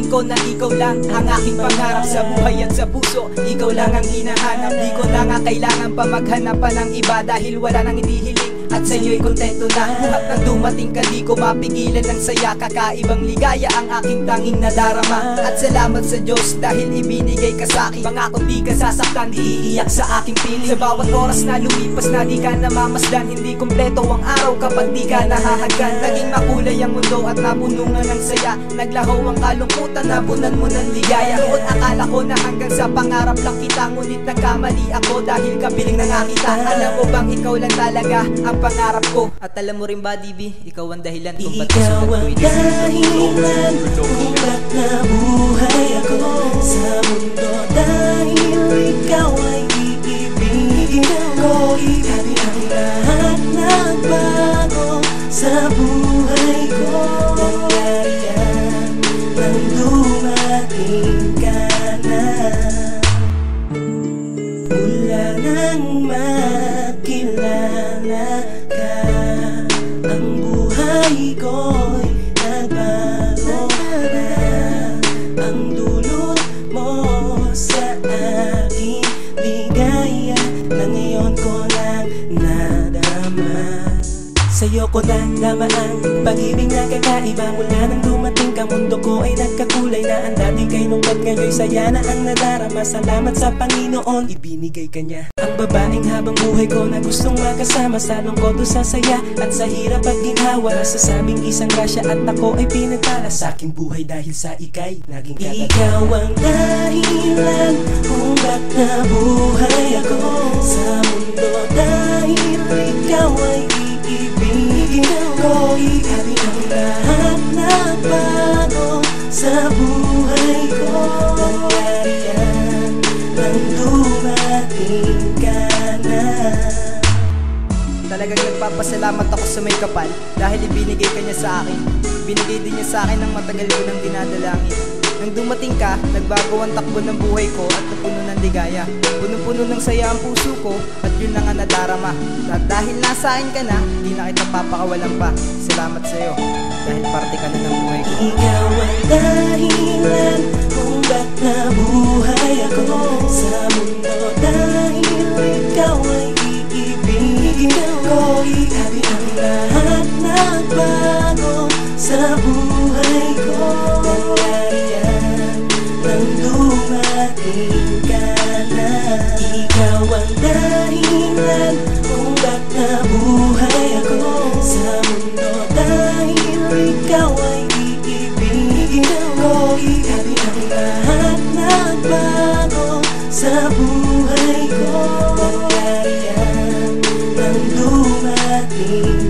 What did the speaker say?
ko na ikaw lang ang aking pangarap sa buhay at sa puso. Ikaw lang ang hinahanap, di ko na nga kailangan pa maghanap pa ng iba, dahil wala nang inihiling at sa'yo'y kontento na. At nang dumating ka, di ko mapigilan ng saya. Kakaibang ligaya ang aking tanging nadarama. At salamat sa Diyos dahil ibinigay ka sa'kin. Pangako di ka sasaktan, di iiyak sa aking piling. Sa bawat oras na lumipas na di ka namamasdan, hindi kompleto ang araw kapag di ka nahahagkan. Naging makulay ang mundo at napunungan ng saya. Naglaho ang kalungkutan, napunan mo ng ligaya. Noon akala ko na hanggang sa pangarap lang kita, ngunit nagkamali ako dahil kapiling ng kita. Alam mo bang ikaw lang talaga ang pangarap ko? At alam mo rin ba, DB, ikaw ang dahilan kung ba't ikaw ang dahilan kung ba't nabuhay ako sa mundo. Dahil ikaw ay iibigin ko. Ikaw ang lahat nagbago sa buhay ko. Nangyari yan nang dumating ka na. Mula nang makilala ka, ang buhay ko'y nagbago na. Ang dulot mo sa aking ligaya na ngayon ko lang nadarama. Sa'yo ko nalaman ang pag-ibig na kakaiba. Mula nang dumating ka, mundo ko ay nagkakulay na. Ang dati kay lungkot, ngayon'y saya na ang nadarama. Salamat sa Panginoon, ibinigay ka niya ang babaeng habang buhay ko na gustong makasama. Sa lungkot o sa saya at sa hirap at ginhawa, sasabing isang grasya at ako ay pinagpala sa aking buhay dahil sa ika'y laging katabi. Ikaw ang dahilan kung ba't nabuhay ako sa mundo. Dahil ikaw ay iibigin ko. Ikaw ang lahat nagbago sa buhay ko. Nangyari yan nang dumating ka na. Talagang nagpapasalamat ako sa may kapal dahil ibinigay ka niya sa akin. Binigay din niya sa akin ng matagal ko nang dinadalangin. Nang dumating ka, nagbago ang takbo ng buhay ko at napuno ng ligaya. Punong-puno ng saya ang puso ko at yun lang ang nadarama. At dahil nasa akin ka na, di na kita papakawalan pa. Salamat sa'yo dahil parte ka na ng buhay ko. Ikaw ang dahilan kung ba't nabuhay ako sa mundo. Dahil ikaw ay iibigin ko. Ikaw ang lahat nagbago sa buhay ko. Nangyari yan nang dumating ka na. Ikaw ang dahilan kung ba't nabuhay ako sa mundo. Dahil ikaw ay iibigin ko. Ikaw ang lahat nagbago sa buhay ko. Nangyari yan nang dumating